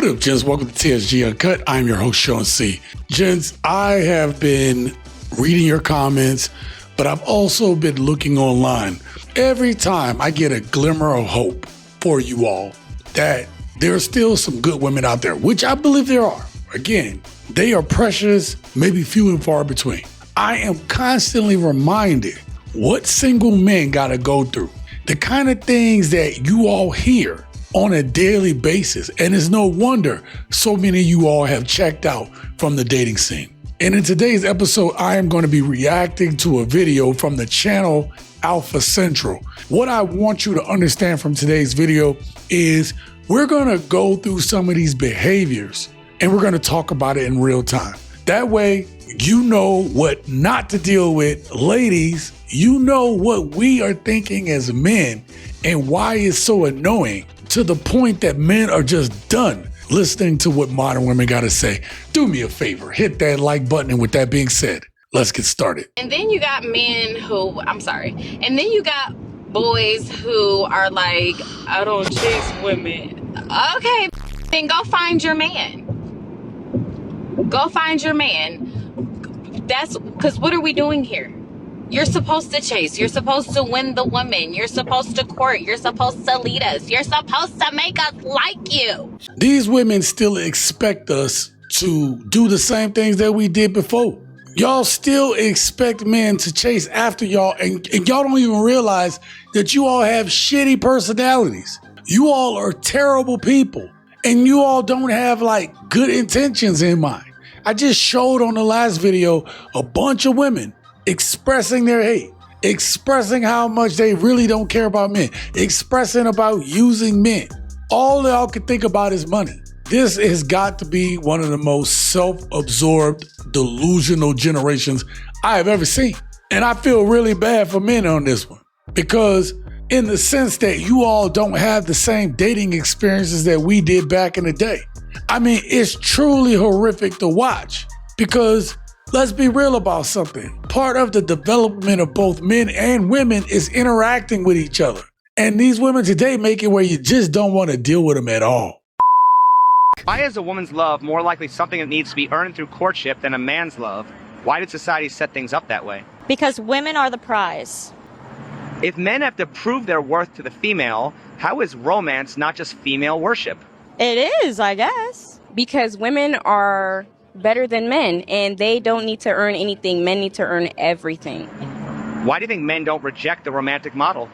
What up, gents? Welcome to TSG Uncut. I'm your host, Shaun C. Gents, I have been reading your comments, but I've also been looking online. Every time I get a glimmer of hope for you all that there are still some good women out there, which I believe there are. Again, they are precious, maybe few and far between. I am constantly reminded what single men gotta go through, the kind of things that you all hear on a daily basis. And it's no wonder so many of you all have checked out from the dating scene. And in today's episode, I am going to be reacting to a video from the channel Alpha Central. What I want you to understand from today's video is we're going to go through some of these behaviors and we're going to talk about it in real time. That way, you know what not to deal with. Ladies, you know what we are thinking as men and why it's so annoying, to the point that men are just done listening to what modern women got to say. Do me a favor, hit that like button. And with that being said, let's get started. And then you got men who, and then you got boys who are like, I don't chase women. Okay, then go find your man. Go find your man. That's because what are we doing here? You're supposed to chase. You're supposed to win the woman. You're supposed to court. You're supposed to lead us. You're supposed to make us like you. These women still expect us to do the same things that we did before. Y'all still expect men to chase after y'all, and y'all don't even realize that you all have shitty personalities. You all are terrible people, and you all don't have like good intentions in mind. I just showed on the last video a bunch of women expressing their hate, expressing how much they really don't care about men, expressing about using men. All y'all can think about is money. This has got to be one of the most self-absorbed, delusional generations I have ever seen. And I feel really bad for men on this one, because in the sense that you all don't have the same dating experiences that we did back in the day. I mean, it's truly horrific to watch, because let's be real about something. Part of the development of both men and women is interacting with each other. And these women today make it where you just don't want to deal with them at all. Why is a woman's love more likely something that needs to be earned through courtship than a man's love? Why did society set things up that way? Because women are the prize. If men have to prove their worth to the female, how is romance not just female worship? It is, I guess. Because women are better than men, and they don't need to earn anything. Men need to earn everything. Why do you think men don't reject the romantic model?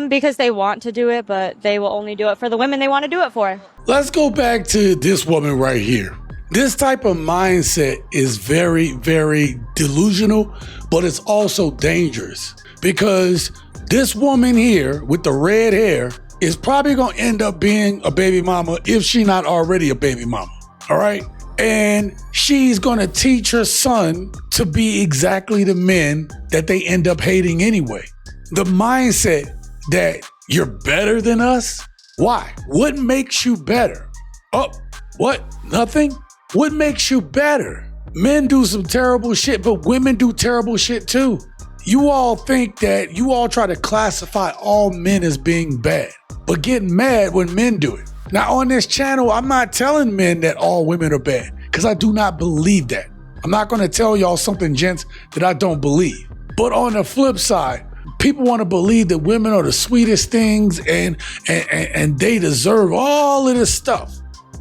Because they want to do it, but they will only do it for the women they want to do it for. Let's go back to this woman right here. This type of mindset is very, very delusional, but it's also dangerous, because this woman here with the red hair is probably going to end up being a baby mama if she's not already a baby mama. All right. And she's going to teach her son to be exactly the men that they end up hating anyway. The mindset that you're better than us? Why? What makes you better? Oh, what? Nothing? What makes you better? Men do some terrible shit, but women do terrible shit too. You all think that you all try to classify all men as being bad, but getting mad when men do it. Now on this channel, I'm not telling men that all women are bad, because I do not believe that. I'm not going to tell y'all something, gents, that I don't believe. But on the flip side, people want to believe that women are the sweetest things and they deserve all of this stuff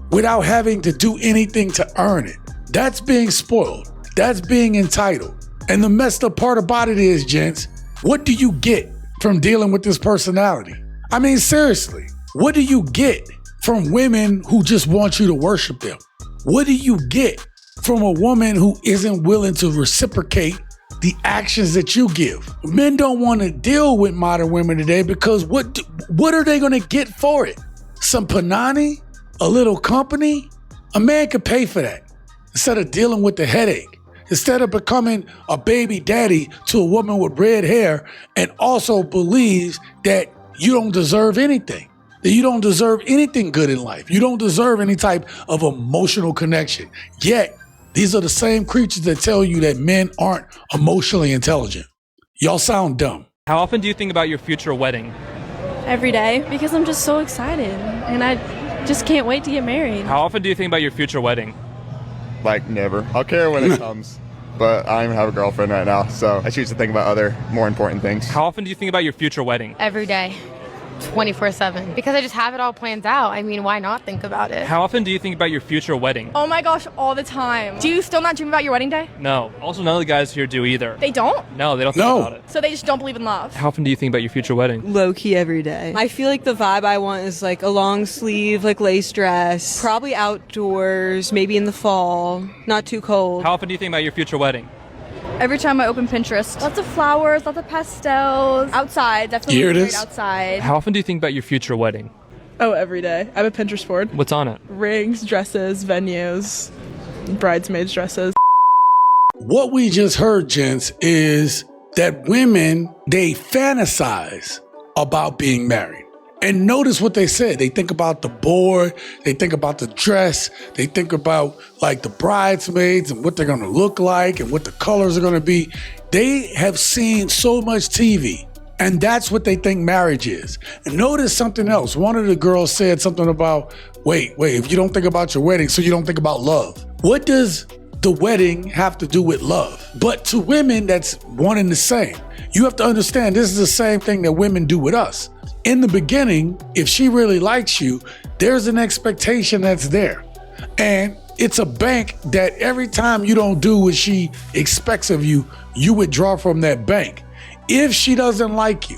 without having to do anything to earn it. That's being spoiled. That's being entitled. And the messed up part about it is, gents, what do you get from dealing with this personality? I mean, seriously, what do you get from women who just want you to worship them? What do you get from a woman who isn't willing to reciprocate the actions that you give? Men don't want to deal with modern women today, because what are they going to get for it? Some panani? A little company? A man could pay for that instead of dealing with the headache. Instead of becoming a baby daddy to a woman with red hair and also believes that you don't deserve anything, that you don't deserve anything good in life. You don't deserve any type of emotional connection. Yet, these are the same creatures that tell you that men aren't emotionally intelligent. Y'all sound dumb. How often do you think about your future wedding? Every day, because I'm just so excited. And Just can't wait to get married. How often do you think about your future wedding? Like never. I'll care when it comes. But I don't even have a girlfriend right now, so I choose to think about other more important things. How often do you think about your future wedding? Every day. 24/7 because I just have it all planned out. I mean, why not think about it? How often do you think about your future wedding? Oh my gosh, all the time. Do you still not dream about your wedding day? No. Also, none of the guys here do either. They don't? No, they don't think about it. So they just don't believe in love. How often do you think about your future wedding? Low key every day. I feel like the vibe I want is like a long sleeve, like lace dress, probably outdoors, maybe in the fall, not too cold. How often do you think about your future wedding? Every time I open Pinterest. Lots of flowers, lots of pastels. Outside, definitely Here it great is. outside. How often do you think about your future wedding? Oh, every day. I have a Pinterest board. What's on it? Rings, dresses, venues, bridesmaids dresses. What we just heard, gents, is that women, they fantasize about being married. And notice what they said. They think about the board, they think about the dress, they think about like the bridesmaids and what they're gonna look like and what the colors are gonna be. They have seen so much TV, and that's what they think marriage is. And notice something else. One of the girls said something about, wait, if you don't think about your wedding, so you don't think about love. What does the wedding have to do with love? But to women, that's one and the same. You have to understand this is the same thing that women do with us. In the beginning, if she really likes you, there's an expectation that's there. And it's a bank that every time you don't do what she expects of you, you withdraw from that bank. If she doesn't like you,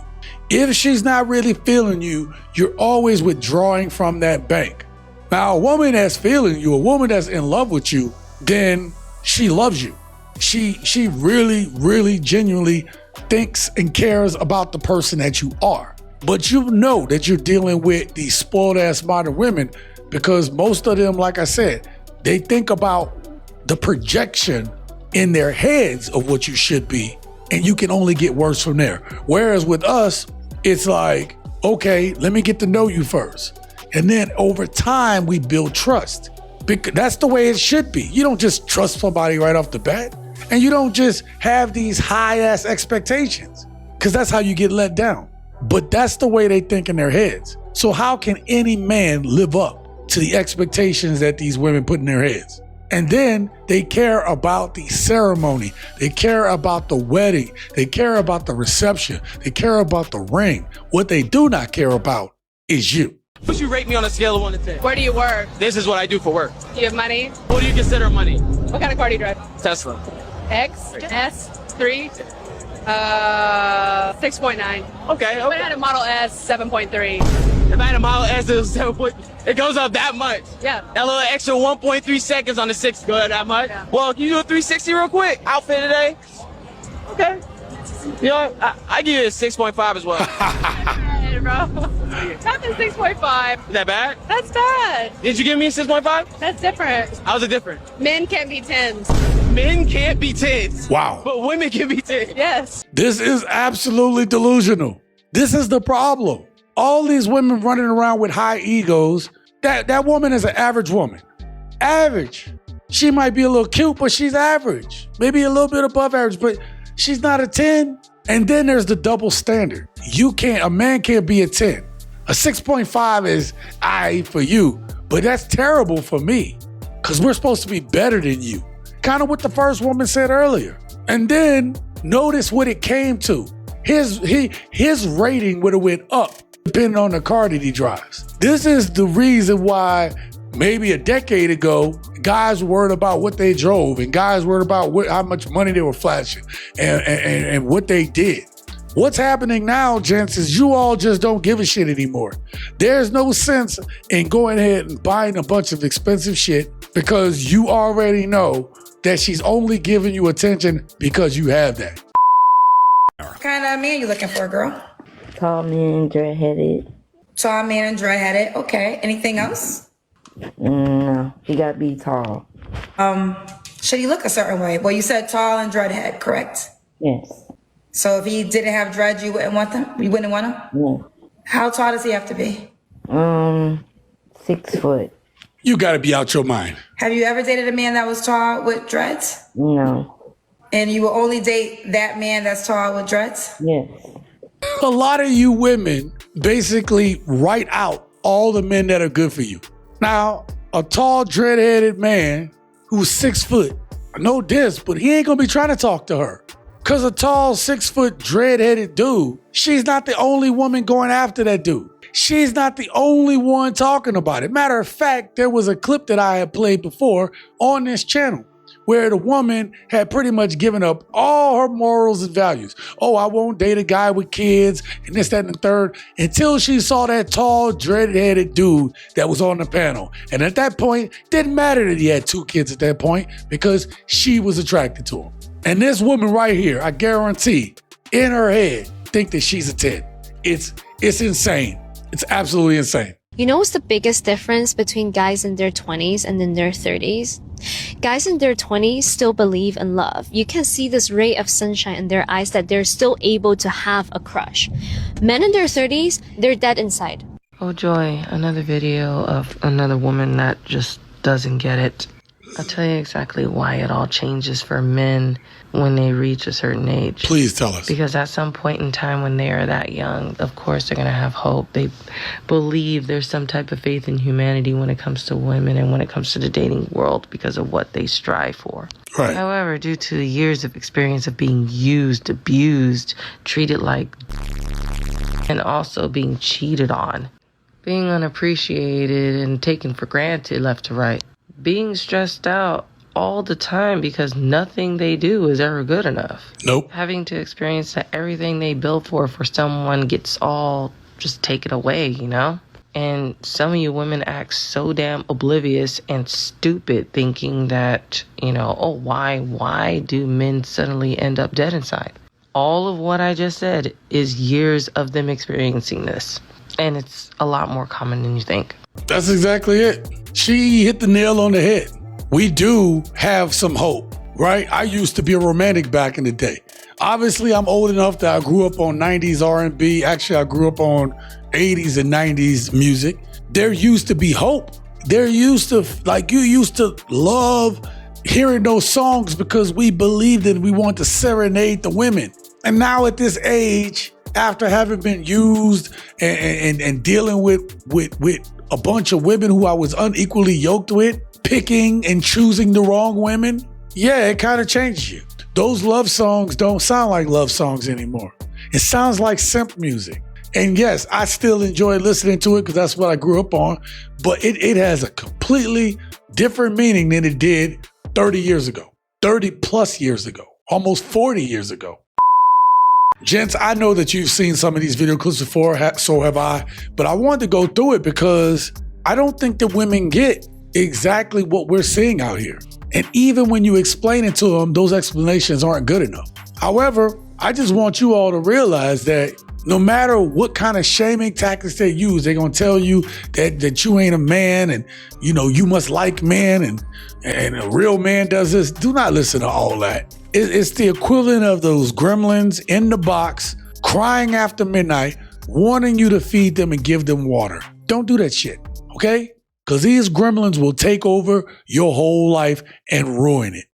if she's not really feeling you, you're always withdrawing from that bank. Now, a woman that's feeling you, a woman that's in love with you, then she loves you. She really, really genuinely thinks and cares about the person that you are. But you know that you're dealing with these spoiled ass modern women because most of them, like I said, they think about the projection in their heads of what you should be, and you can only get worse from there. Whereas with us, it's like, okay, let me get to know you first. And then over time, we build trust. Because that's the way it should be. You don't just trust somebody right off the bat. And you don't just have these high ass expectations, because that's how you get let down. But that's the way they think in their heads. So how can any man live up to the expectations that these women put in their heads? And then they care about the ceremony. They care about the wedding. They care about the reception. They care about the ring. What they do not care about is you. Would you rate me on a scale of 1 to 10? Where do you work? This is what I do for work. Do you have money? What do you consider money? What kind of car do you drive? Tesla. X, S, 3, 6.9. Okay. If I had a Model S, 7.3. If I had a Model S, it was 7 point. It goes up that much. Yeah. That little extra 1.3 seconds on the 6 go up that much. Yeah. Well, can you do a 360 real quick? Outfit today. Okay. You know, I give you a 6.5 as well. Hey, bro. Nothing 6.5. Is that bad? That's bad. Did you give me a 6.5? That's different. How's it different? Men can't be 10s. Men can't be 10s. Wow. But women can be 10s. Yes. This is absolutely delusional. This is the problem. All these women running around with high egos, that woman is an average woman. Average. She might be a little cute, but she's average. Maybe a little bit above average, but she's not a 10. And then there's the double standard. A man can't be a 10. A 6.5 is aight for you, but that's terrible for me because we're supposed to be better than you. Kind of what the first woman said earlier. And then notice what it came to. His rating would have went up depending on the car that he drives. This is the reason why maybe a decade ago, guys were worried about what they drove and guys worried about how much money they were flashing and what they did. What's happening now, gents, is you all just don't give a shit anymore. There's no sense in going ahead and buying a bunch of expensive shit because you already know that she's only giving you attention because you have that. What kind of man you looking for, girl? Tall man, dread-headed. Tall man and dread-headed. Okay. Anything else? No, he got to be tall. Should he look a certain way? Well, you said tall and dreadhead, correct? Yes. So if he didn't have dread, you wouldn't want them? You wouldn't want him? No. How tall does he have to be? 6 foot. You gotta be out your mind. Have you ever dated a man that was tall with dreads? No. And you will only date that man that's tall with dreads? Yes. A lot of you women basically write out all the men that are good for you. Now, a tall, dread-headed man who's 6 foot, no diss, but he ain't gonna be trying to talk to her. Cause a tall, 6 foot, dread-headed dude, she's not the only woman going after that dude. She's not the only one talking about it. Matter of fact, there was a clip that I had played before on this channel where the woman had pretty much given up all her morals and values. Oh, I won't date a guy with kids and this, that, and the third, until she saw that tall, dread-headed dude that was on the panel. And at that point, didn't matter that he had 2 kids at that point because she was attracted to him. And this woman right here, I guarantee, in her head, think that she's a 10. It's insane. It's absolutely insane. You know what's the biggest difference between guys in their 20s and in their 30s? Guys in their 20s still believe in love. You can see this ray of sunshine in their eyes that they're still able to have a crush. Men in their 30s, they're dead inside. Oh joy, another video of another woman that just doesn't get it. I'll tell you exactly why it all changes for men when they reach a certain age. Please tell us. Because at some point in time when they are that young, of course they're going to have hope. They believe there's some type of faith in humanity when it comes to women and when it comes to the dating world because of what they strive for. Right. However, due to the years of experience of being used, abused, treated like, and also being cheated on, being unappreciated and taken for granted left to right, being stressed out all the time because nothing they do is ever good enough. Nope. Having to experience that everything they build for someone gets all just taken away, you know? And some of you women act so damn oblivious and stupid thinking that, you know, oh, why do men suddenly end up dead inside? All of what I just said is years of them experiencing this. And it's a lot more common than you think. That's exactly it. She hit the nail on the head. We do have some hope, right? I used to be a romantic back in the day. Obviously, I'm old enough that I grew up on 90s R&B. Actually, I grew up on 80s and 90s music. There used to be hope. There used to, like, you used to love hearing those songs because we believed that we wanted to serenade the women. And now at this age, after having been used and dealing with a bunch of women who I was unequally yoked with, picking and choosing the wrong women, yeah, it kind of changes you. Those love songs don't sound like love songs anymore. It sounds like simp music. And yes, I still enjoy listening to it because that's what I grew up on, but it has a completely different meaning than it did 30 years ago, 30 plus years ago, almost 40 years ago. Gents, I know that you've seen some of these video clips before, so have I, but I wanted to go through it because I don't think that women get exactly what we're seeing out here. And even when you explain it to them, those explanations aren't good enough. However, I just want you all to realize that no matter what kind of shaming tactics they use, they're gonna tell you that you ain't a man and you know you must like men and a real man does this. Do not listen to all that. It's the equivalent of those gremlins in the box crying after midnight, wanting you to feed them and give them water. Don't do that shit, okay? Because these gremlins will take over your whole life and ruin it.